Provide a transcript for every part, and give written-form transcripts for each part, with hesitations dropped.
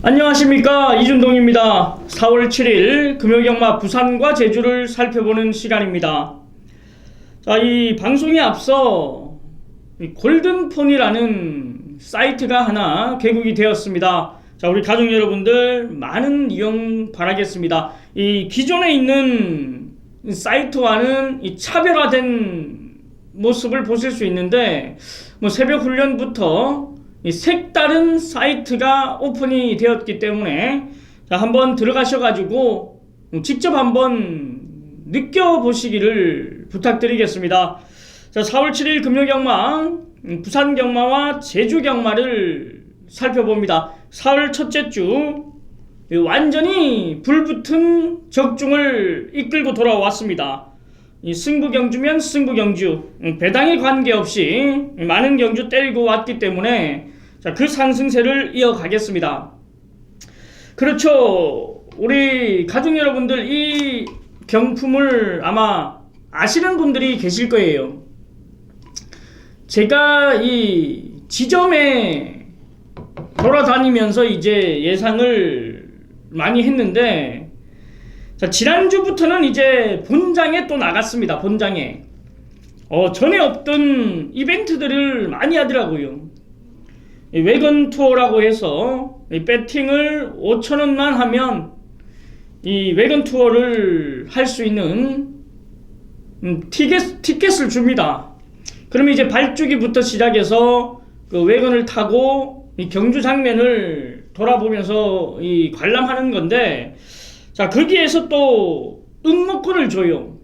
안녕하십니까, 이준동입니다. 4월 7일 금요경마 부산과 제주를 살펴보는 시간입니다. 자, 이 방송에 앞서 골든폰이라는 사이트가 하나 개국이 되었습니다. 자, 우리 가족 여러분들 많은 이용 바라겠습니다. 이 기존에 있는 사이트와는 이 차별화된 모습을 보실 수 있는데, 새벽 훈련부터 이 색다른 사이트가 오픈이 되었기 때문에 한번 들어가셔가지고 직접 한번 느껴보시기를 부탁드리겠습니다. 자, 4월 7일 금요경마 부산 경마와 제주 경마를 살펴봅니다. 4월 첫째 주 완전히 불붙은 적중을 이끌고 돌아왔습니다. 이 승부경주면 승부경주, 배당에 관계없이 많은 경주 때리고 왔기 때문에 자, 그 상승세를 이어가겠습니다. 그렇죠. 우리 가족 여러분들 이 경품을 아마 아시는 분들이 계실 거예요. 제가 이 지점에 돌아다니면서 이제 예상을 많이 했는데, 자, 지난주부터는 이제 본장에 또 나갔습니다. 본장에 전에 없던 이벤트들을 많이 하더라고요. 이 외건 투어라고 해서 이 배팅을 5,000원만 하면 이 외건 투어를 할 수 있는 티켓을 줍니다. 그러면 이제 발주기부터 시작해서 그 외건을 타고 이 경주 장면을 돌아보면서 이 관람하는 건데, 자, 거기에서 또 응모권을 줘요.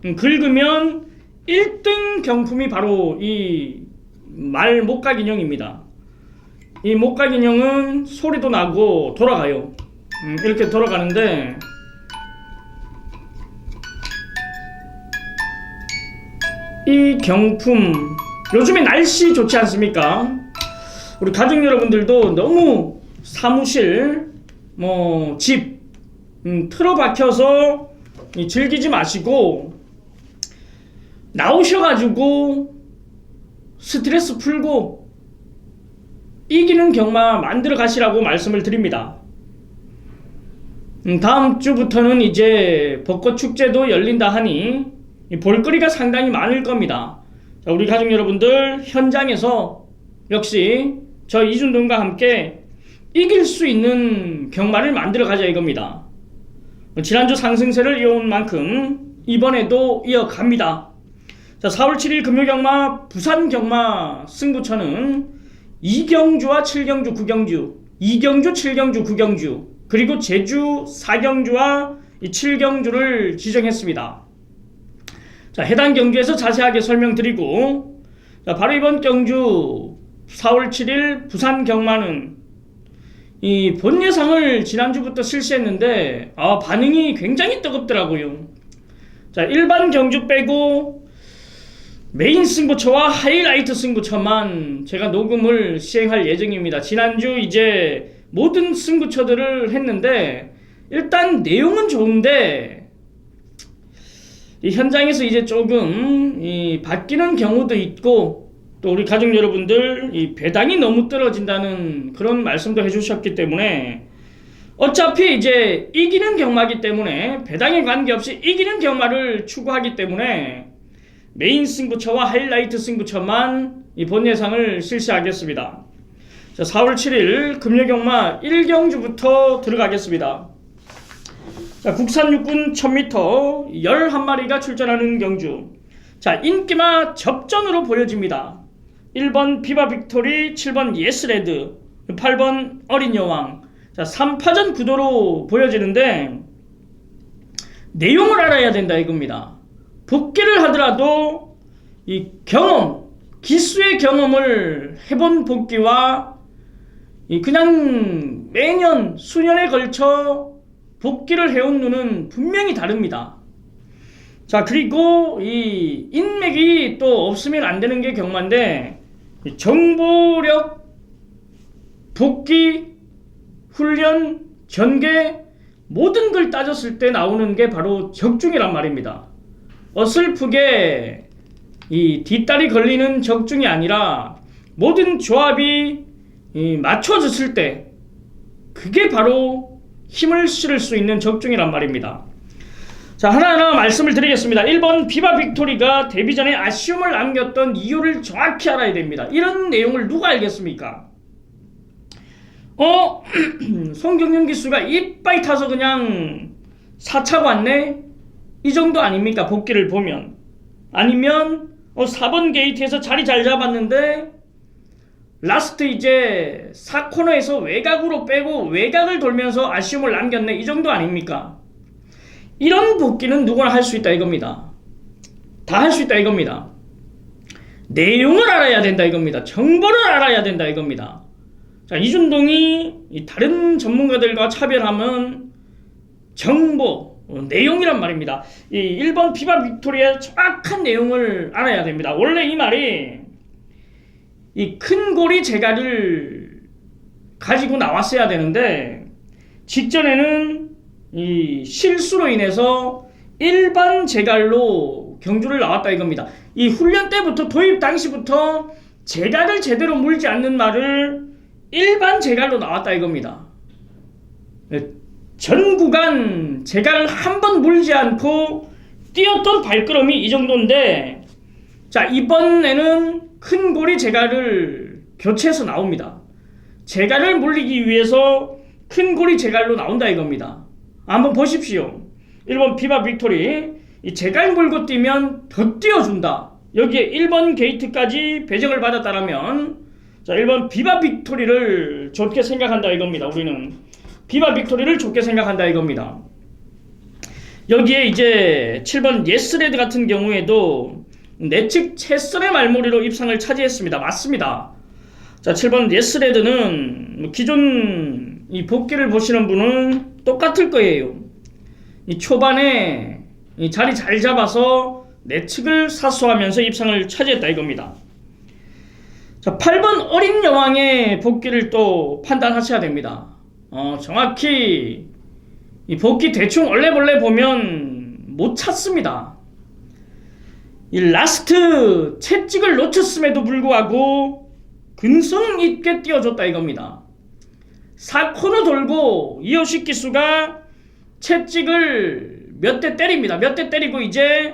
긁으면 1등 경품이 바로 이 말 목각 인형입니다. 이 목각 인형은 소리도 나고 돌아가요. 이렇게 돌아가는데, 이 경품 요즘에 날씨 좋지 않습니까? 우리 가족 여러분들도 너무 사무실 집 틀어박혀서 즐기지 마시고 나오셔가지고 스트레스 풀고 이기는 경마 만들어 가시라고 말씀을 드립니다. 다음 주부터는 이제 벚꽃 축제도 열린다 하니 볼거리가 상당히 많을 겁니다. 자, 우리 가족 여러분들 현장에서 역시 저 이준동과 함께 이길 수 있는 경마를 만들어 가자 이겁니다. 지난주 상승세를 이어온 만큼 이번에도 이어갑니다. 자, 4월 7일 금요경마 부산 경마 승부처는 2경주와 7경주 9경주, 2경주 7경주 9경주, 그리고 제주 4경주와 7경주를 지정했습니다. 자, 해당 경주에서 자세하게 설명드리고, 자, 바로 이번 경주 4월 7일 부산 경마는 이 본 예상을 지난주부터 실시했는데 반응이 굉장히 뜨겁더라고요. 자, 일반 경주 빼고 메인 승부처와 하이라이트 승부처만 제가 녹음을 시행할 예정입니다. 지난주 이제 모든 승부처들을 했는데 일단 내용은 좋은데 이 현장에서 이제 조금 바뀌는 경우도 있고, 또 우리 가족 여러분들 이 배당이 너무 떨어진다는 그런 말씀도 해주셨기 때문에 어차피 이제 이기는 경마기 때문에 배당에 관계없이 이기는 경마를 추구하기 때문에 메인 승부처와 하이라이트 승부처만 이 본 예상을 실시하겠습니다. 자, 4월 7일 금요경마 1경주부터 들어가겠습니다. 자, 국산 육군 1000m 11마리가 출전하는 경주. 자, 인기마 접전으로 보여집니다. 1번 비바 빅토리, 7번 예스레드, 8번 어린 여왕. 자, 3파전 구도로 보여지는데 내용을 알아야 된다 이겁니다. 복귀를 하더라도 이 경험, 기수의 경험을 해본 복귀와 그냥 매년 수년에 걸쳐 복귀를 해온 눈은 분명히 다릅니다. 자, 그리고 이 인맥이 또 없으면 안 되는 게 경마인데, 정보력, 복귀, 훈련, 전개 모든 걸 따졌을 때 나오는 게 바로 적중이란 말입니다. 어설프게 이 뒷다리 걸리는 적중이 아니라 모든 조합이 맞춰졌을 때 그게 바로 힘을 실을 수 있는 적중이란 말입니다. 자, 하나하나 말씀을 드리겠습니다. 1번 비바 빅토리가 데뷔전에 아쉬움을 남겼던 이유를 정확히 알아야 됩니다. 이런 내용을 누가 알겠습니까? 송경윤 기수가 이빨 타서 그냥 4차고 왔네? 이 정도 아닙니까? 복귀를 보면. 아니면 4번 게이트에서 자리 잘 잡았는데 라스트 이제 4코너에서 외곽으로 빼고 외곽을 돌면서 아쉬움을 남겼네, 이 정도 아닙니까? 이런 복귀는 누구나 할 수 있다 이겁니다. 다 할 수 있다 이겁니다. 내용을 알아야 된다 이겁니다. 정보를 알아야 된다 이겁니다. 자, 이준동이 다른 전문가들과 차별함은 정보, 내용이란 말입니다. 이 1번 비바 빅토리아의 정확한 내용을 알아야 됩니다. 원래 이 말이 이 큰 고리 제갈을 가지고 나왔어야 되는데 직전에는 이 실수로 인해서 일반 제갈로 경주를 나왔다 이겁니다. 이 훈련 때부터 도입 당시부터 제갈을 제대로 물지 않는 말을 일반 제갈로 나왔다 이겁니다. 전 구간 제갈을 한 번 물지 않고 뛰었던 발걸음이 이 정도인데, 자, 이번에는 큰 고리 제갈을 교체해서 나옵니다. 제갈을 물리기 위해서 큰 고리 제갈로 나온다 이겁니다. 한번 보십시오. 1번 비바 빅토리, 이 제갈 물고 뛰면 더 뛰어준다. 여기에 1번 게이트까지 배정을 받았다라면, 자, 1번 비바 빅토리를 좋게 생각한다 이겁니다. 우리는 비바 빅토리를 좋게 생각한다 이겁니다. 여기에 이제 7번 예스레드 같은 경우에도 내측 채선의 말머리로 입상을 차지했습니다. 맞습니다. 자, 7번 예스레드는 기존 이 복귀를 보시는 분은 똑같을 거예요. 이 초반에 이 자리 잘 잡아서 내측을 사수하면서 입상을 차지했다 이겁니다. 자, 8번 어린 여왕의 복귀를 또 판단하셔야 됩니다. 정확히 이 복귀 대충 얼레벌레 보면 못 찾습니다. 이 라스트 채찍을 놓쳤음에도 불구하고 근성 있게 뛰어줬다 이겁니다. 4코너 돌고 이호식 기수가 채찍을 몇 대 때립니다. 몇 대 때리고 이제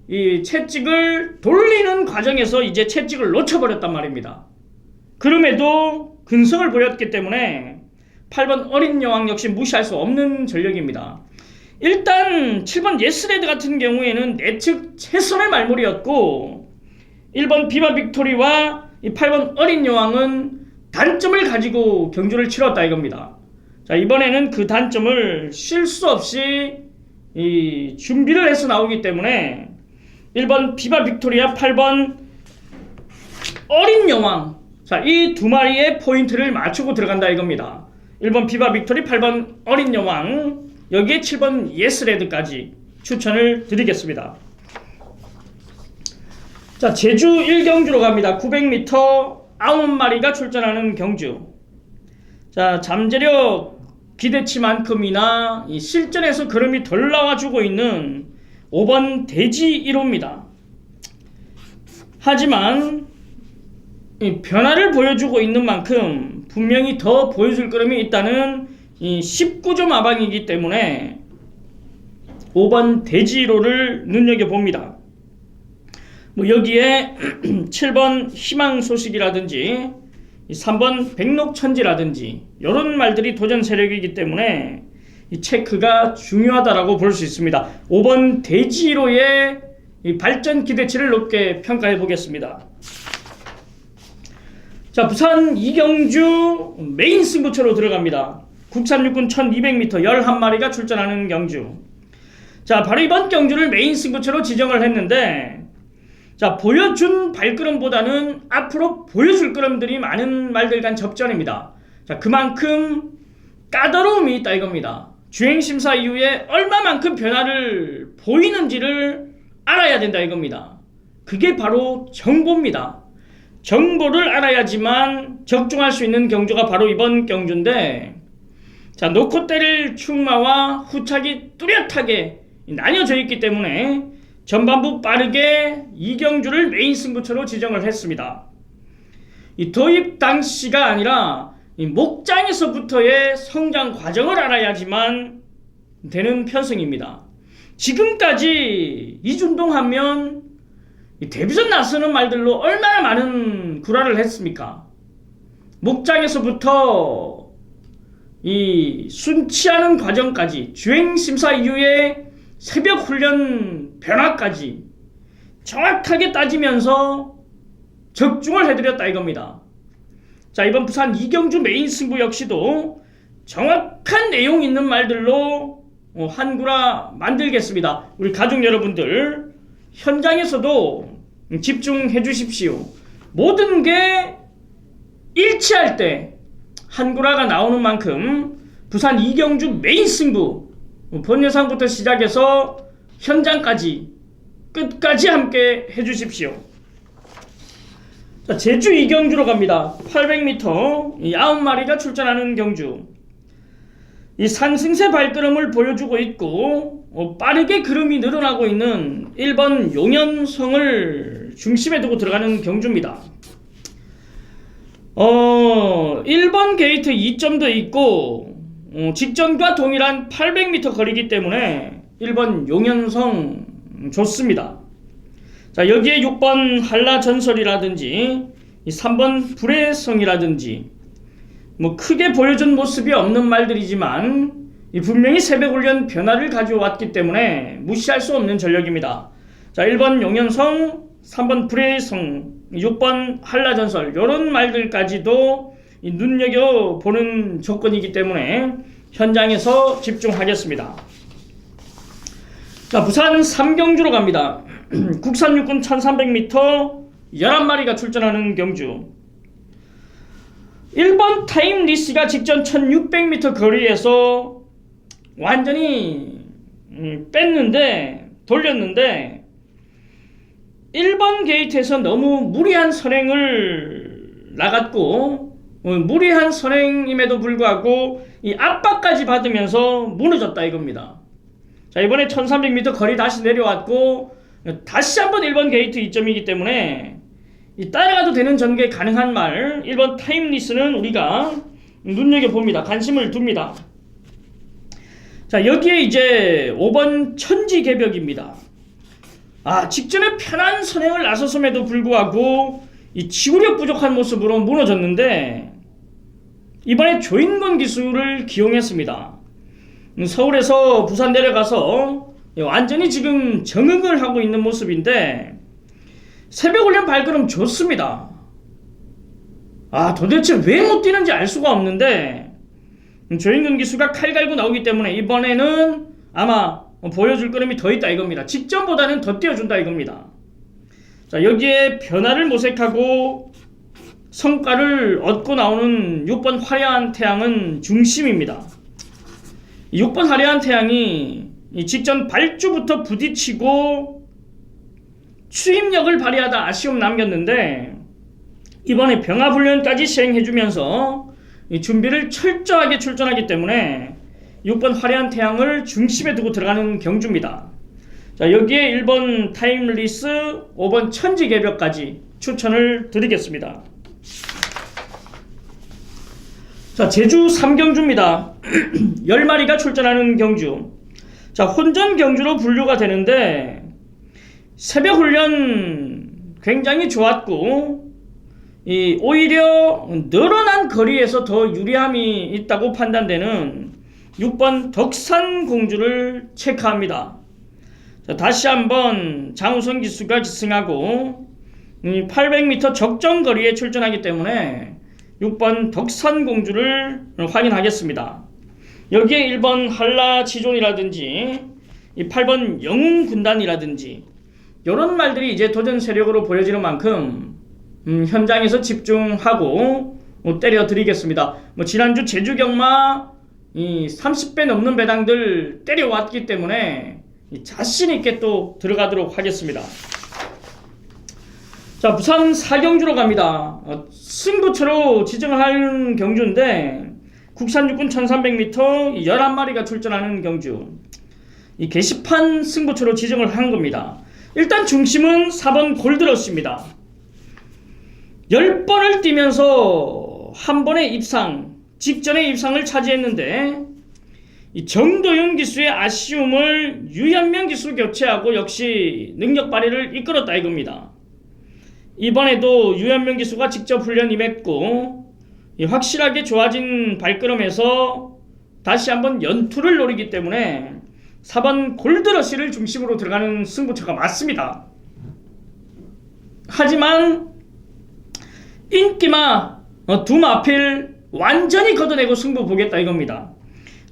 이 채찍을 돌리는 과정에서 이제 채찍을 놓쳐버렸단 말입니다. 그럼에도 근성을 보였기 때문에 8번 어린 여왕 역시 무시할 수 없는 전력입니다. 일단 7번 예스레드 같은 경우에는 내측 최선의 말몰이였고 1번 비바 빅토리와 이 8번 어린 여왕은 단점을 가지고 경주를 치렀다 이겁니다. 자, 이번에는 그 단점을 실수 없이 이 준비를 해서 나오기 때문에 1번 비바 빅토리아 8번 어린 여왕, 자, 이 두 마리의 포인트를 맞추고 들어간다 이겁니다. 1번 비바 빅토리, 8번 어린 여왕, 여기에 7번 예스레드까지 추천을 드리겠습니다. 자, 제주 1경주로 갑니다. 900m 9마리가 출전하는 경주. 자, 잠재력 기대치만큼이나 이 실전에서 걸음이 덜 나와주고 있는 5번 대지 1호입니다. 하지만 이 변화를 보여주고 있는 만큼 분명히 더 보여줄 걸음이 있다는 이 19점 하방이기 때문에 5번 대지 1호를 눈여겨봅니다. 뭐 여기에 7번 희망소식이라든지 3번 백록천지라든지 이런 말들이 도전 세력이기 때문에 이 체크가 중요하다라고 볼 수 있습니다. 5번 대지 1호의 이 발전 기대치를 높게 평가해 보겠습니다. 자, 부산 이경주 메인 승부처로 들어갑니다. 국산 육군 1200m 11마리가 출전하는 경주. 자, 바로 이번 경주를 메인 승부처로 지정을 했는데, 자, 보여준 발걸음보다는 앞으로 보여줄 걸음들이 많은 말들 간 접전입니다. 자, 그만큼 까다로움이 있다 이겁니다. 주행심사 이후에 얼마만큼 변화를 보이는지를 알아야 된다 이겁니다. 그게 바로 정보입니다. 정보를 알아야지만 적중할 수 있는 경주가 바로 이번 경주인데, 자, 놓고 때릴 충마와 후착이 뚜렷하게 나뉘어져 있기 때문에 전반부 빠르게 이경주를 메인 승부처로 지정을 했습니다. 이 도입 당시가 아니라 이 목장에서부터의 성장 과정을 알아야지만 되는 편성입니다. 지금까지 이준동 하면 데뷔전 나서는 말들로 얼마나 많은 구라를 했습니까? 목장에서부터 이 순치하는 과정까지, 주행심사 이후에 새벽 훈련 변화까지 정확하게 따지면서 적중을 해드렸다 이겁니다. 자, 이번 부산 이경주 메인 승부 역시도 정확한 내용 있는 말들로 한구라 만들겠습니다. 우리 가족 여러분들 현장에서도 집중해 주십시오. 모든 게 일치할 때 한구라가 나오는 만큼 부산 이경주 메인 승부 본예상부터 시작해서 현장까지 끝까지 함께 해주십시오. 자, 제주 이경주로 갑니다. 800m 9마리가 출전하는 경주. 이 상승세 발걸음을 보여주고 있고 빠르게 걸음이 늘어나고 있는 1번 용현성을 중심에 두고 들어가는 경주입니다. 1번 게이트 2점도 있고 직전과 동일한 800m 거리이기 때문에 1번 용현성 좋습니다. 자, 여기에 6번 한라전설이라든지 3번 불의성이라든지 뭐 크게 보여준 모습이 없는 말들이지만 분명히 새벽훈련 변화를 가져왔기 때문에 무시할 수 없는 전력입니다. 자, 1번 용현성, 3번 불의성, 6번 한라전설 이런 말들까지도 눈여겨보는 조건이기 때문에 현장에서 집중하겠습니다. 자, 부산 삼경주로 갑니다. 국산 육군 1300m 11마리가 출전하는 경주. 1번 타임리스가 직전 1600m 거리에서 완전히 돌렸는데 1번 게이트에서 너무 무리한 선행을 나갔고 무리한 선행임에도 불구하고 이 압박까지 받으면서 무너졌다 이겁니다. 자, 이번에 1300m 거리 다시 내려왔고 다시 한번 1번 게이트 2점이기 때문에 따라가도 되는 전개 가능한 말 1번 타임리스는 우리가 눈여겨봅니다. 관심을 둡니다. 자, 여기에 이제 5번 천지개벽입니다. 직전에 편한 선행을 나섰음에도 불구하고 이 지구력 부족한 모습으로 무너졌는데 이번에 조인권 기술을 기용했습니다. 서울에서 부산 내려가서 완전히 지금 정응을 하고 있는 모습인데 새벽훈련 발걸음 좋습니다. 도대체 왜 못 뛰는지 알 수가 없는데 조인권 기수가 칼 갈고 나오기 때문에 이번에는 아마 보여줄 걸음이 더 있다 이겁니다. 직전보다는 더 띄워준다 이겁니다. 자, 여기에 변화를 모색하고 성과를 얻고 나오는 6번 화려한 태양은 중심입니다. 6번 화려한 태양이 직전 발주부터 부딪히고 추임력을 발휘하다 아쉬움 남겼는데 이번에 병합훈련까지 시행해주면서 준비를 철저하게 출전하기 때문에 6번 화려한 태양을 중심에 두고 들어가는 경주입니다. 자, 여기에 1번 타임리스, 5번 천지개벽까지 추천을 드리겠습니다. 자, 제주 3경주입니다. 10마리가 출전하는 경주. 자, 혼전 경주로 분류가 되는데 새벽 훈련 굉장히 좋았고 오히려 늘어난 거리에서 더 유리함이 있다고 판단되는 6번 덕산공주를 체크합니다. 자, 다시 한번 장우성 기수가 기승하고 800m 적정 거리에 출전하기 때문에 6번 덕산공주를 확인하겠습니다. 여기에 1번 한라지존이라든지 8번 영웅군단이라든지 이런 말들이 이제 도전 세력으로 보여지는 만큼 현장에서 집중하고 때려 드리겠습니다. 지난주 제주경마 30배 넘는 배당들 때려왔기 때문에 자신있게 또 들어가도록 하겠습니다. 자, 부산 사경주로 갑니다. 승부처로 지정을 하는 경주인데 국산 육군 1300m 11마리가 출전하는 경주. 이 게시판 승부처로 지정을 한 겁니다. 일단 중심은 4번 골드러시입니다. 10번을 뛰면서 한 번의 입상, 직전의 입상을 차지했는데 이 정도윤 기수의 아쉬움을 유현명 기수 교체하고 역시 능력 발휘를 이끌었다 이겁니다. 이번에도 유현명 기수가 직접 훈련 임했고 확실하게 좋아진 발걸음에서 다시 한번 연투를 노리기 때문에 4번 골드러시를 중심으로 들어가는 승부처가 맞습니다. 하지만 인기마 두마필 완전히 걷어내고 승부 보겠다 이겁니다.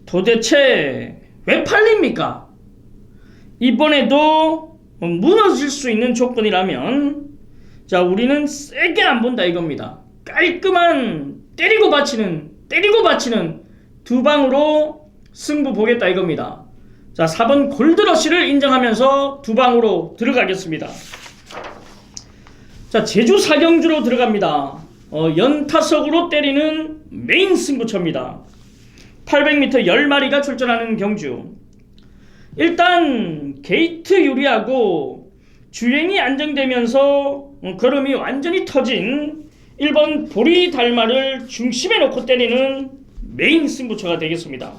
도대체 왜 팔립니까? 이번에도 무너질 수 있는 조건이라면 자 우리는 세게 안 본다 이겁니다. 깔끔한 때리고 받치는 두 방으로 승부 보겠다 이겁니다. 자 4번 골드러시를 인정하면서 두 방으로 들어가겠습니다. 자 제주 사경주로 들어갑니다. 연타석으로 때리는 메인 승부처입니다. 800m 10마리가 출전하는 경주. 일단 게이트 유리하고 주행이 안정되면서 걸음이 완전히 터진 1번 보리 달마를 중심에 놓고 때리는 메인 승부처가 되겠습니다.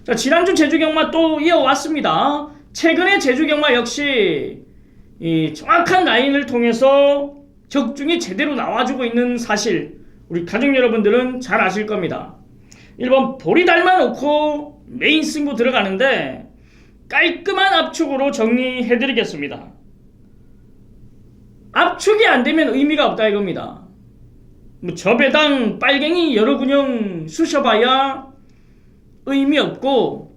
자 지난주 제주경마 또 이어왔습니다. 최근에 제주경마 역시 이 정확한 라인을 통해서 적중이 제대로 나와주고 있는 사실 우리 가족 여러분들은 잘 아실 겁니다. 1번 보리 닮아 놓고 메인 승부 들어가는데 깔끔한 압축으로 정리해드리겠습니다. 압축이 안되면 의미가 없다 이겁니다. 저 배당 빨갱이 여러 군형 쑤셔봐야 의미 없고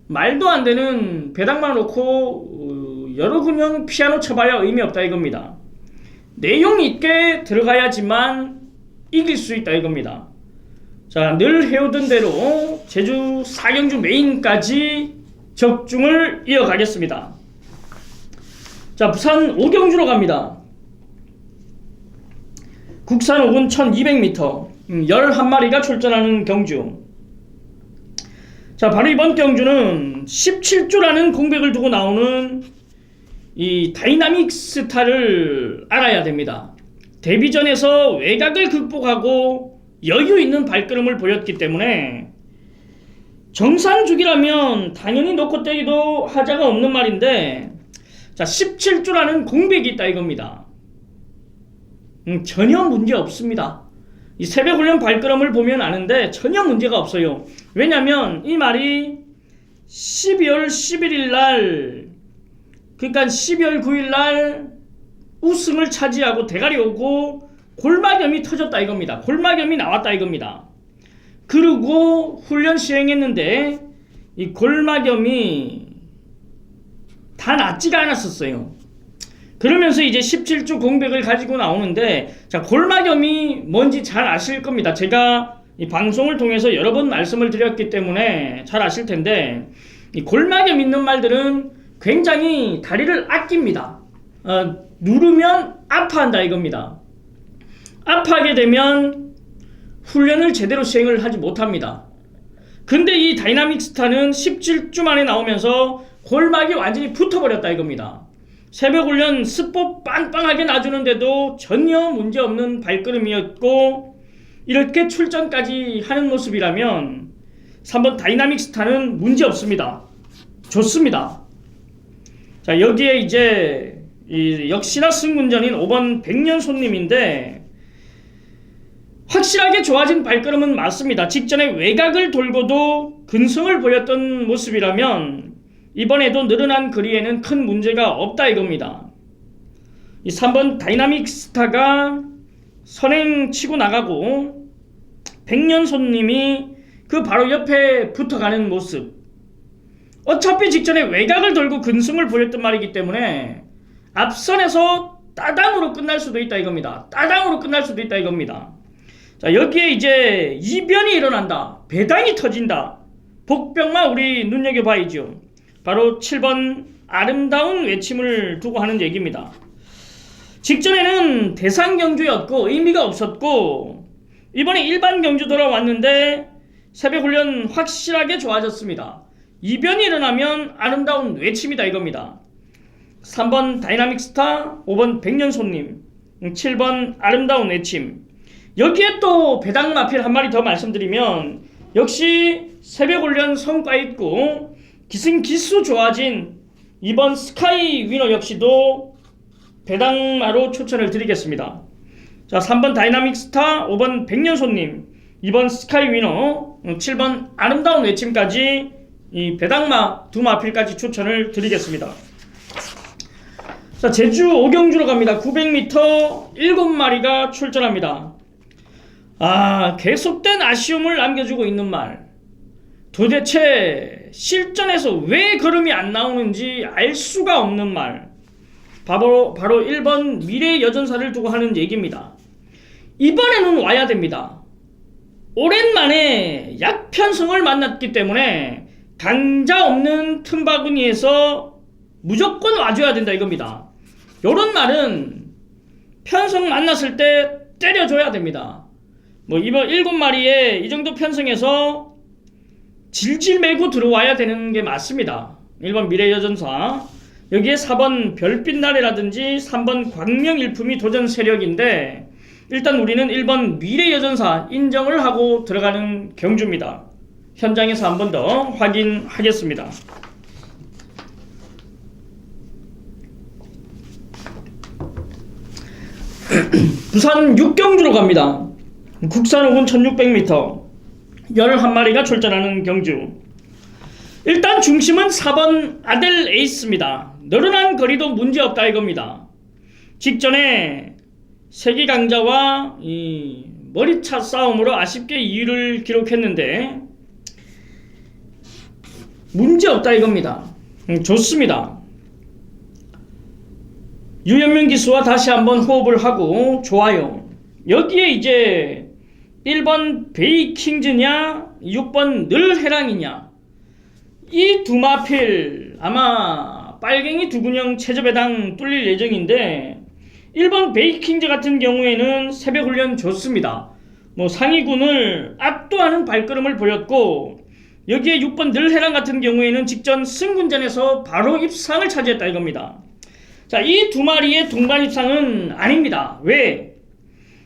말도 안되는 배당만 놓고 여러 군형 피아노 쳐봐야 의미 없다 이겁니다. 내용 있게 들어가야지만 이길 수 있다 이겁니다. 자, 늘 해오던 대로 제주 사경주 메인까지 적중을 이어가겠습니다. 자, 부산 오경주로 갑니다. 국산 5군 1200m 11마리가 출전하는 경주. 자 바로 이번 경주는 17주라는 공백을 두고 나오는 이 다이나믹 스타를 알아야 됩니다. 데뷔전에서 외곽을 극복하고 여유 있는 발걸음을 보였기 때문에 정상주기라면 당연히 놓고 떼기도 하자가 없는 말인데 자 17주라는 공백이 있다 이겁니다. 전혀 문제 없습니다. 이 새벽훈련 발걸음을 보면 아는데 전혀 문제가 없어요. 왜냐면 이 말이 12월 11일 날 그러니까 12월 9일 날 우승을 차지하고 대가리 오고 골막염이 터졌다 이겁니다. 골막염이 나왔다 이겁니다. 그리고 훈련 시행했는데 이 골막염이 다 낫지가 않았었어요. 그러면서 이제 17주 공백을 가지고 나오는데 자 골막염이 뭔지 잘 아실 겁니다. 제가 이 방송을 통해서 여러 번 말씀을 드렸기 때문에 잘 아실 텐데 이 골막염 있는 말들은 굉장히 다리를 아낍니다. 누르면 아파한다 이겁니다. 아파하게 되면 훈련을 제대로 시행을 하지 못합니다. 근데 이 다이나믹 스타는 17주 만에 나오면서 골막이 완전히 붙어버렸다 이겁니다. 새벽훈련 스포 빵빵하게 놔주는데도 전혀 문제없는 발걸음이었고 이렇게 출전까지 하는 모습이라면 3번 다이나믹 스타는 문제없습니다. 좋습니다. 자 여기에 이제 역시나 승문전인 5번 백년손님인데 확실하게 좋아진 발걸음은 맞습니다. 직전에 외곽을 돌고도 근성을 보였던 모습이라면 이번에도 늘어난 거리에는 큰 문제가 없다 이겁니다. 이 3번 다이나믹 스타가 선행 치고 나가고 백년손님이 그 바로 옆에 붙어가는 모습. 어차피 직전에 외곽을 돌고 근성을 보였던 말이기 때문에 앞선에서 따당으로 끝날 수도 있다 이겁니다. 따당으로 끝날 수도 있다 이겁니다. 자 여기에 이제 이변이 일어난다. 배당이 터진다. 복병만 우리 눈여겨봐야죠. 바로 7번 아름다운 외침을 두고 하는 얘기입니다. 직전에는 대상 경주였고 의미가 없었고 이번에 일반 경주 돌아왔는데 새벽훈련 확실하게 좋아졌습니다. 이변이 일어나면 아름다운 외침이다 이겁니다. 3번 다이나믹 스타, 5번 백년손님, 7번 아름다운 외침. 여기에 또 배당 마필 한 마리 더 말씀드리면 역시 새벽 훈련 성과 있고 기승기수 좋아진 이번 스카이 위너 역시도 배당마로 추천을 드리겠습니다. 자, 3번 다이나믹 스타, 5번 백년손님, 2번 스카이 위너, 7번 아름다운 외침까지 이 배당마 두 마필까지 추천을 드리겠습니다. 자, 제주 오경주로 갑니다. 900m 7마리가 출전합니다. 계속된 아쉬움을 남겨주고 있는 말. 도대체 실전에서 왜 걸음이 안 나오는지 알 수가 없는 말. 바로 1번 미래의 여전사를 두고 하는 얘기입니다. 이번에는 와야 됩니다. 오랜만에 약편성을 만났기 때문에 강자 없는 틈바구니에서 무조건 와줘야 된다 이겁니다. 요런 말은 편성 만났을 때 때려줘야 됩니다. 이번 7마리에 이 정도 편성해서 질질 매고 들어와야 되는 게 맞습니다. 1번 미래여전사, 여기에 4번 별빛나래라든지 3번 광명일품이 도전 세력인데 일단 우리는 1번 미래여전사 인정을 하고 들어가는 경주입니다. 현장에서 한 번 더 확인하겠습니다. 부산 육경주로 갑니다. 국산 호군 1600m 11마리가 출전하는 경주. 일단 중심은 4번 아델 에이스입니다. 늘어난 거리도 문제없다 이겁니다. 직전에 세계 강자와 이 머리차 싸움으로 아쉽게 2위를 기록했는데 문제없다 이겁니다. 좋습니다. 유현명 기수와 다시 한번 호흡을 하고 좋아요. 여기에 이제 1번 베이킹즈냐 6번 늘해랑이냐 이 두 마필 아마 빨갱이 두근형 최저배당 뚫릴 예정인데 1번 베이킹즈 같은 경우에는 새벽 훈련 좋습니다. 상위군을 압도하는 발걸음을 보였고 여기에 6번 늘해랑 같은 경우에는 직전 승군전에서 바로 입상을 차지했다 이겁니다. 자, 이 두 마리의 동반 입상은 아닙니다. 왜?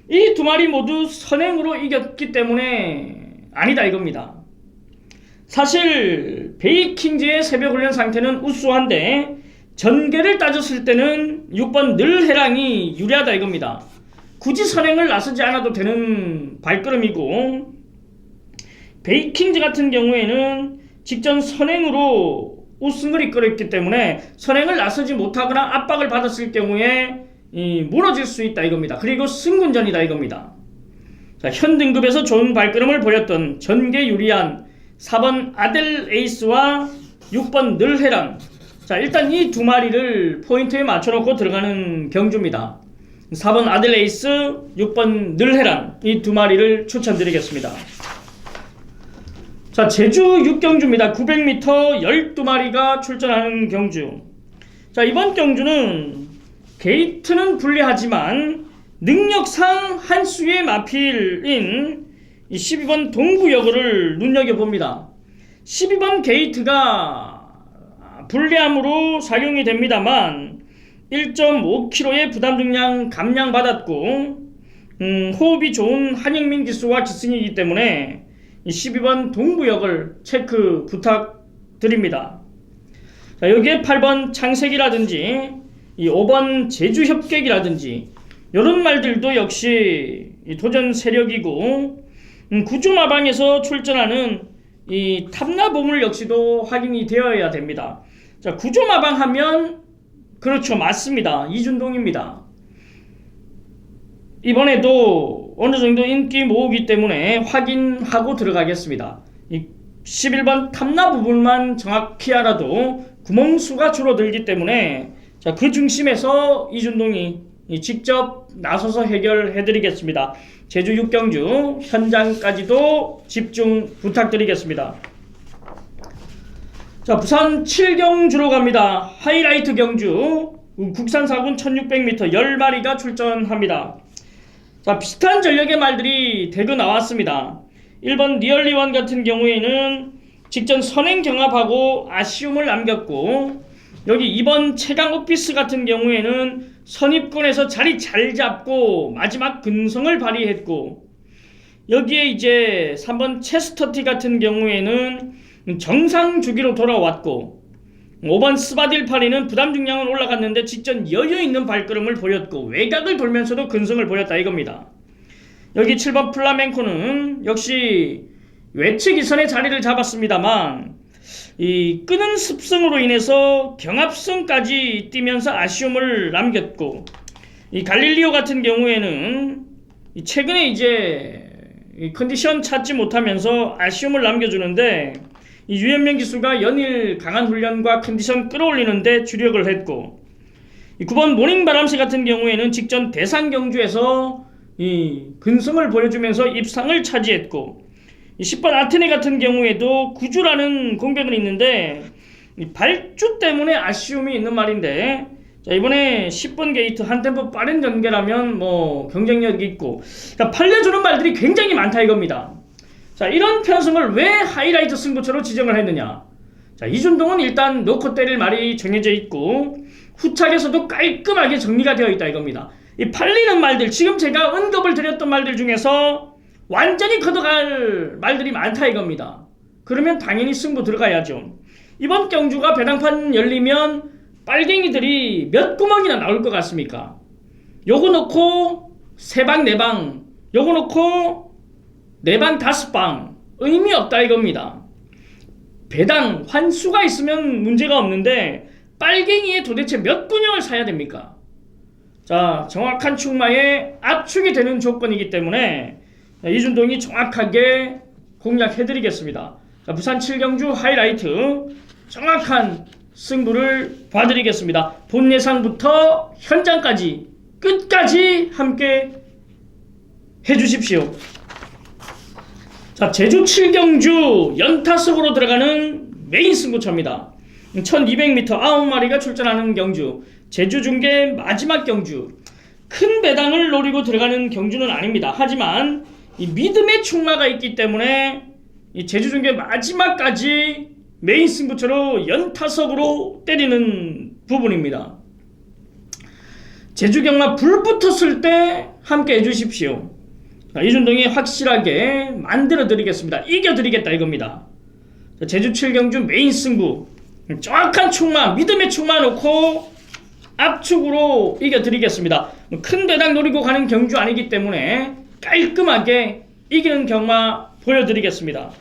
이 두 마리 모두 선행으로 이겼기 때문에 아니다 이겁니다. 사실 베이킹즈의 새벽 훈련 상태는 우수한데 전개를 따졌을 때는 6번 늘해랑이 유리하다 이겁니다. 굳이 선행을 나서지 않아도 되는 발걸음이고 베이킹즈 같은 경우에는 직전 선행으로 우승을 이끌었기 때문에 선행을 나서지 못하거나 압박을 받았을 경우에 무너질 수 있다 이겁니다. 그리고 승군전이다 이겁니다. 자, 현 등급에서 좋은 발걸음을 보였던 전개 유리한 4번 아델 에이스와 6번 늘해랑. 자, 일단 이 두 마리를 포인트에 맞춰놓고 들어가는 경주입니다. 4번 아델 에이스, 6번 늘해랑 이 두 마리를 추천드리겠습니다. 자, 제주 6경주입니다. 900m 12마리가 출전하는 경주. 자, 이번 경주는 게이트는 불리하지만 능력상 한 수의 마필인 12번 동부여고를 눈여겨봅니다. 12번 게이트가 불리함으로 작용이 됩니다만 1.5kg의 부담 중량 감량받았고 호흡이 좋은 한영민 기수와 기승이기 때문에 12번 동부역을 체크 부탁드립니다. 자, 여기에 8번 창색이라든지 5번 제주협객이라든지 이런 말들도 역시 도전 세력이고 구조마방에서 출전하는 이 탐나보물 역시도 확인이 되어야 됩니다. 자, 구조마방 하면 그렇죠, 맞습니다. 이준동입니다. 이번에도 어느 정도 인기 모으기 때문에 확인하고 들어가겠습니다. 이 11번 탐나 부분만 정확히 알아도 구멍수가 줄어들기 때문에 자, 그 중심에서 이준동이 직접 나서서 해결해드리겠습니다. 제주 6경주 현장까지도 집중 부탁드리겠습니다. 자, 부산 7경주로 갑니다. 하이라이트 경주 국산 4군 1600m 10마리가 출전합니다. 자, 비슷한 전력의 말들이 대거 나왔습니다. 1번 니얼리원 같은 경우에는 직전 선행 경합하고 아쉬움을 남겼고 여기 2번 최강 오피스 같은 경우에는 선입권에서 자리 잘 잡고 마지막 근성을 발휘했고, 여기에 이제 3번 체스터티 같은 경우에는 정상 주기로 돌아왔고, 5번 스바딜파리는 부담 중량은 올라갔는데 직전 여유 있는 발걸음을 보였고 외곽을 돌면서도 근성을 보였다 이겁니다. 여기 7번 플라멩코는 역시 외측 이선의 자리를 잡았습니다만 이 끄는 습성으로 인해서 경합성까지 뛰면서 아쉬움을 남겼고, 이 갈릴리오 같은 경우에는 최근에 이제 컨디션 찾지 못하면서 아쉬움을 남겨주는데, 이 유현명 기수가 연일 강한 훈련과 컨디션 끌어올리는데 주력을 했고, 이 9번 모닝바람새 같은 경우에는 직전 대상 경주에서 이 근성을 보여주면서 입상을 차지했고, 이 10번 아테네 같은 경우에도 구주라는 공백은 있는데 이 발주 때문에 아쉬움이 있는 말인데, 자, 이번에 10번 게이트 한 템포 빠른 전개라면 뭐 경쟁력이 있고, 자, 팔려주는 말들이 굉장히 많다 이겁니다. 자, 이런 편성을 왜 하이라이트 승부처로 지정을 했느냐. 자, 이준동은 일단 놓고 때릴 말이 정해져 있고 후착에서도 깔끔하게 정리가 되어 있다 이겁니다. 이 팔리는 말들, 지금 제가 언급을 드렸던 말들 중에서 완전히 걷어갈 말들이 많다 이겁니다. 그러면 당연히 승부 들어가야죠. 이번 경주가 배당판 열리면 빨갱이들이 몇 구멍이나 나올 것 같습니까? 요거 놓고 3방 4방, 요거 놓고 4방 5방 의미 없다 이겁니다. 배당 환수가 있으면 문제가 없는데 빨갱이에 도대체 몇 군형을 사야 됩니까? 자, 정확한 충마에 압축이 되는 조건이기 때문에 이준동이 정확하게 공략해드리겠습니다. 자, 부산 7경주 하이라이트 정확한 승부를 봐드리겠습니다. 본 예상부터 현장까지 끝까지 함께 해주십시오. 자, 제주 7경주 연타석으로 들어가는 메인 승부처입니다. 1200m 9마리가 출전하는 경주, 제주 중계 마지막 경주. 큰 배당을 노리고 들어가는 경주는 아닙니다. 하지만 이 믿음의 충마가 있기 때문에 이 제주 중계 마지막까지 메인 승부처로 연타석으로 때리는 부분입니다. 제주 경마 불 붙었을 때 함께 해주십시오. 자, 이준동이 확실하게 만들어 드리겠습니다. 이겨 드리겠다 이겁니다. 자, 제주 7경주 메인 승부 정확한 충마, 믿음의 충마 놓고 압축으로 이겨 드리겠습니다. 큰 배당 노리고 가는 경주 아니기 때문에 깔끔하게 이기는 경마 보여드리겠습니다.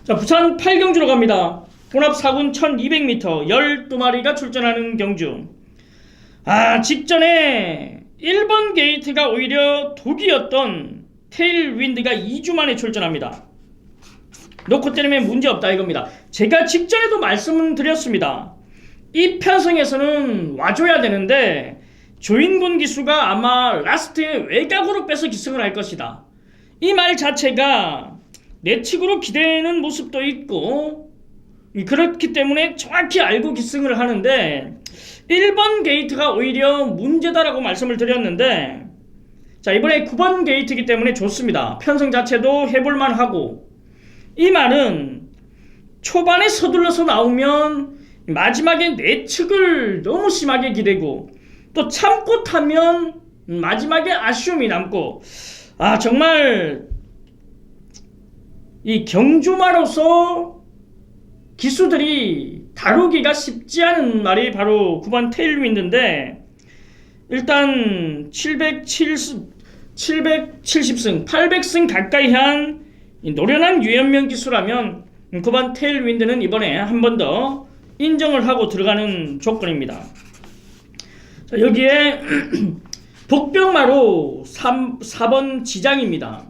자, 부산 8경주로 갑니다. 혼합 4군 1200m 12마리가 출전하는 경주. 직전에 1번 게이트가 오히려 독이었던 테일윈드가 2주 만에 출전합니다. 놓고 때리면 문제없다 이겁니다. 제가 직전에도 말씀드렸습니다. 이 편성에서는 와줘야 되는데 조인군 기수가 아마 라스트에 외곽으로 빼서 기승을 할 것이다. 이 말 자체가 내측으로 기대는 모습도 있고 그렇기 때문에 정확히 알고 기승을 하는데 1번 게이트가 오히려 문제다라고 말씀을 드렸는데, 자, 이번에 9번 게이트이기 때문에 좋습니다. 편성 자체도 해볼만 하고, 이 말은 초반에 서둘러서 나오면 마지막에 내측을 너무 심하게 기대고 또 참고 타면 마지막에 아쉬움이 남고, 정말 이 경주마로서 기수들이 다루기가 쉽지 않은 말이 바로 9번 테일윈드인데, 일단 770승 800승 가까이 한 노련한 유현명 기수라면 9번 테일윈드는 이번에 한 번 더 인정을 하고 들어가는 조건입니다. 자, 여기에 복병마로 4번 지장입니다.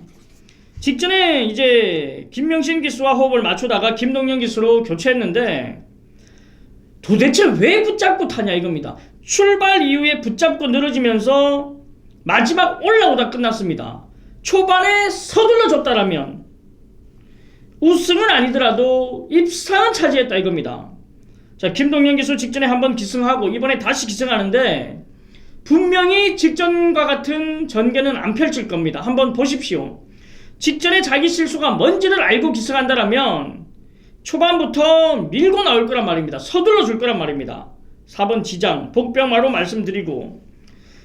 직전에 이제 김명신 기수와 호흡을 맞추다가 김동현 기수로 교체했는데 도대체 왜 붙잡고 타냐 이겁니다. 출발 이후에 붙잡고 늘어지면서 마지막 올라오다 끝났습니다. 초반에 서둘러 줬다라면 우승은 아니더라도 입상은 차지했다 이겁니다. 자, 김동현 기수 직전에 한번 기승하고 이번에 다시 기승하는데 분명히 직전과 같은 전개는 안 펼칠 겁니다. 한번 보십시오. 직전에 자기 실수가 뭔지를 알고 기승한다라면 초반부터 밀고 나올 거란 말입니다. 서둘러 줄 거란 말입니다. 4번 지장, 복병마로 말씀드리고,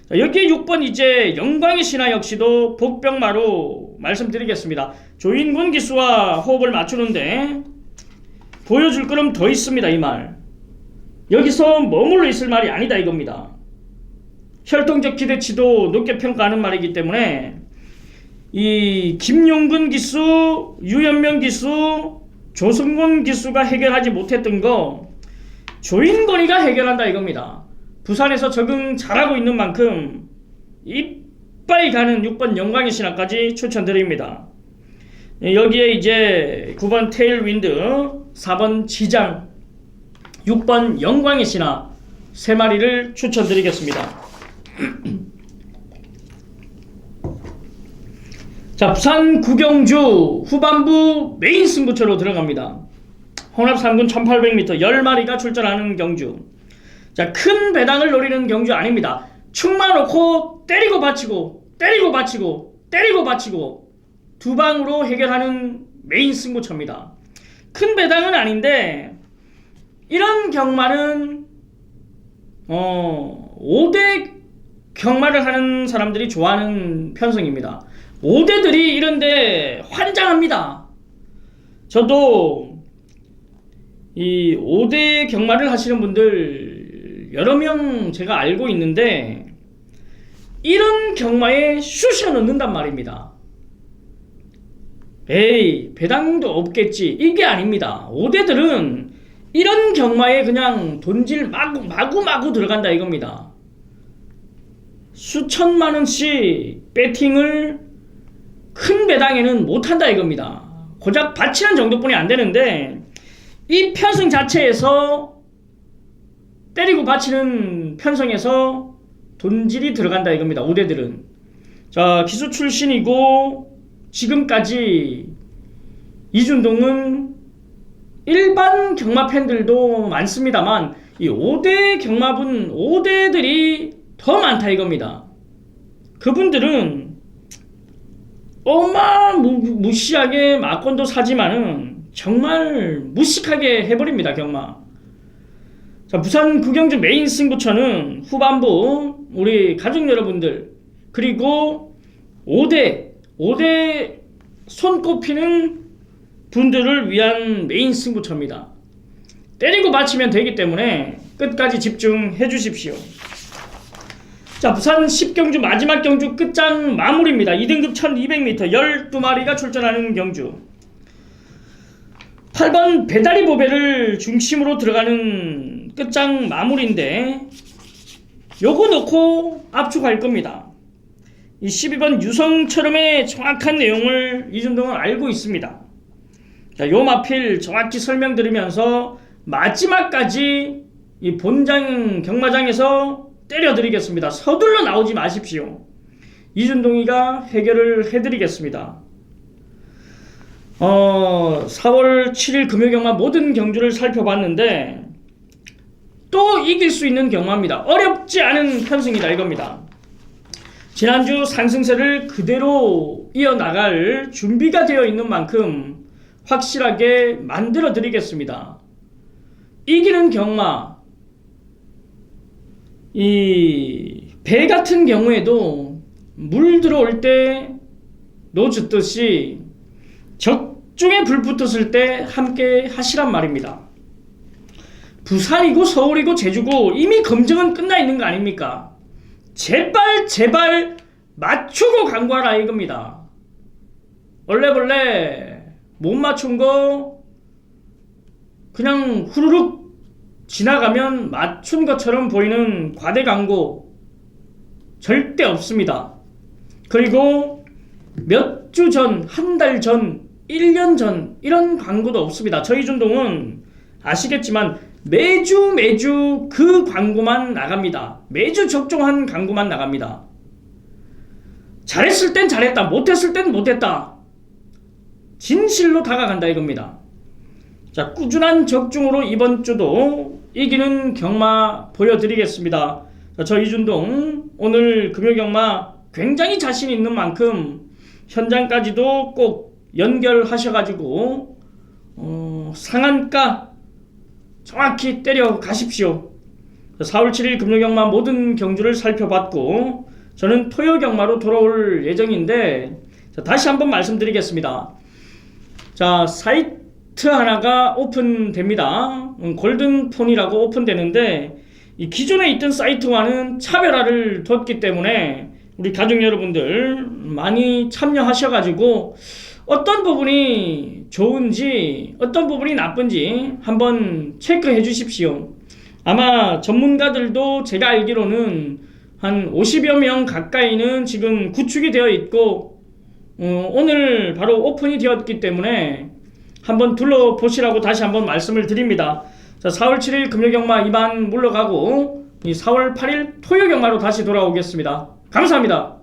자, 여기 6번 이제 영광의 신화 역시도 복병마로 말씀드리겠습니다. 조인군 기수와 호흡을 맞추는데 보여줄 거는 더 있습니다. 이 말 여기서 머물러 있을 말이 아니다 이겁니다. 혈통적 기대치도 높게 평가하는 말이기 때문에 이 김용근 기수, 유연명 기수, 조승곤 기수가 해결하지 못했던 거 조인권이가 해결한다 이겁니다. 부산에서 적응 잘하고 있는 만큼 이빨 가는 6번 영광의 신화까지 추천드립니다. 여기에 이제 9번 테일윈드, 4번 지장, 6번 영광의 신화 3마리를 추천드리겠습니다. 자, 부산 구경주 후반부 메인 승부처로 들어갑니다. 혼합 3군 1800m 10마리가 출전하는 경주. 자, 큰 배당을 노리는 경주 아닙니다. 축만 놓고 때리고 받치고 때리고 받치고 때리고 받치고 두 방으로 해결하는 메인 승부처입니다. 큰 배당은 아닌데 이런 경마는 5대 경마를 하는 사람들이 좋아하는 편성입니다. 5대들이 이런데 환장합니다. 저도 이 5대 경마를 하시는 분들 여러 명 제가 알고 있는데 이런 경마에 쑤셔 넣는단 말입니다. 에이, 배당도 없겠지, 이게 아닙니다. 5대들은 이런 경마에 그냥 돈질 마구 들어간다 이겁니다. 수천만 원씩 배팅을 큰 배당에는 못한다 이겁니다. 고작 바치는 정도뿐이 안 되는데 이 편성 자체에서 때리고 바치는 편성에서 돈질이 들어간다 이겁니다. 5대들은. 자, 기수 출신이고 지금까지 이준동은 일반 경마 팬들도 많습니다만 이 5대 경마분 5대들이 더 많다 이겁니다. 그분들은 무시하게 막건도 사지만은 정말 무식하게 해버립니다 경마. 자, 부산 구경주 메인 승부처는 후반부 우리 가족 여러분들 그리고 5대 손꼽히는 분들을 위한 메인 승부처입니다. 때리고 맞히면 되기 때문에 끝까지 집중해 주십시오. 자, 부산 10경주 마지막 경주 끝장 마무리입니다. 2등급 1200m 12마리가 출전하는 경주. 8번 배다리 보배를 중심으로 들어가는 끝장 마무리인데 요거 놓고 압축할 겁니다. 이 12번 유성처럼의 정확한 내용을 이준동은 알고 있습니다. 자, 요 마필 정확히 설명드리면서 마지막까지 이 본장 경마장에서 때려드리겠습니다. 서둘러 나오지 마십시오. 이준동이가 해결을 해드리겠습니다. 4월 7일 금요경마 모든 경주를 살펴봤는데 또 이길 수 있는 경마입니다. 어렵지 않은 편승이다 이겁니다. 지난주 상승세를 그대로 이어나갈 준비가 되어 있는 만큼 확실하게 만들어 드리겠습니다. 이기는 경마, 이 배 같은 경우에도 물 들어올 때 노젓듯이 적중에 불 붙었을 때 함께 하시란 말입니다. 부산이고 서울이고 제주고 이미 검증은 끝나 있는 거 아닙니까? 제발 맞추고 광고하라 이겁니다. 원래 못 맞춘 거 그냥 후루룩 지나가면 맞춘 것처럼 보이는 과대 광고 절대 없습니다. 그리고 몇 주 전, 한 달 전, 1년 전 이런 광고도 없습니다. 저희 준동은 아시겠지만 매주 그 광고만 나갑니다. 매주 적중한 광고만 나갑니다. 잘했을 땐 잘했다, 못했을 땐 못했다. 진실로 다가간다 이겁니다. 자, 꾸준한 적중으로 이번 주도 이기는 경마 보여드리겠습니다. 자, 저 이준동 오늘 금요경마 굉장히 자신 있는 만큼 현장까지도 꼭 연결하셔가지고 상한가 정확히 때려 가십시오. 4월 7일 금요경마 모든 경주를 살펴봤고 저는 토요경마로 돌아올 예정인데 다시 한번 말씀드리겠습니다. 자, 사이트 하나가 오픈됩니다. 골든폰이라고 오픈되는데 이 기존에 있던 사이트와는 차별화를 뒀기 때문에 우리 가족 여러분들 많이 참여하셔가지고 어떤 부분이 좋은지 어떤 부분이 나쁜지 한번 체크해 주십시오. 아마 전문가들도 제가 알기로는 한 50여 명 가까이는 지금 구축이 되어 있고 오늘 바로 오픈이 되었기 때문에 한번 둘러보시라고 다시 한번 말씀을 드립니다. 자, 4월 7일 금요경마 이만 물러가고 4월 8일 토요경마로 다시 돌아오겠습니다. 감사합니다.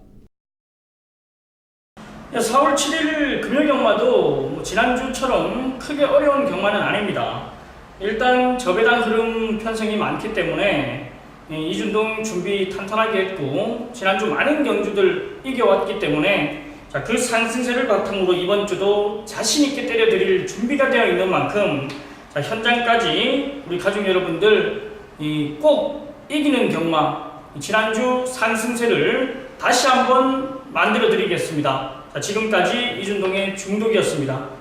4월 7일 금요경마도 지난주처럼 크게 어려운 경마는 아닙니다. 일단 저배당 흐름 편성이 많기 때문에 이준동 준비 탄탄하게 했고 지난주 많은 경주들 이겨왔기 때문에 그 상승세를 바탕으로 이번 주도 자신있게 때려드릴 준비가 되어 있는 만큼 현장까지 우리 가족 여러분들 꼭 이기는 경마 지난주 상승세를 다시 한번 만들어 드리겠습니다. 지금까지 이준동의 중독이었습니다.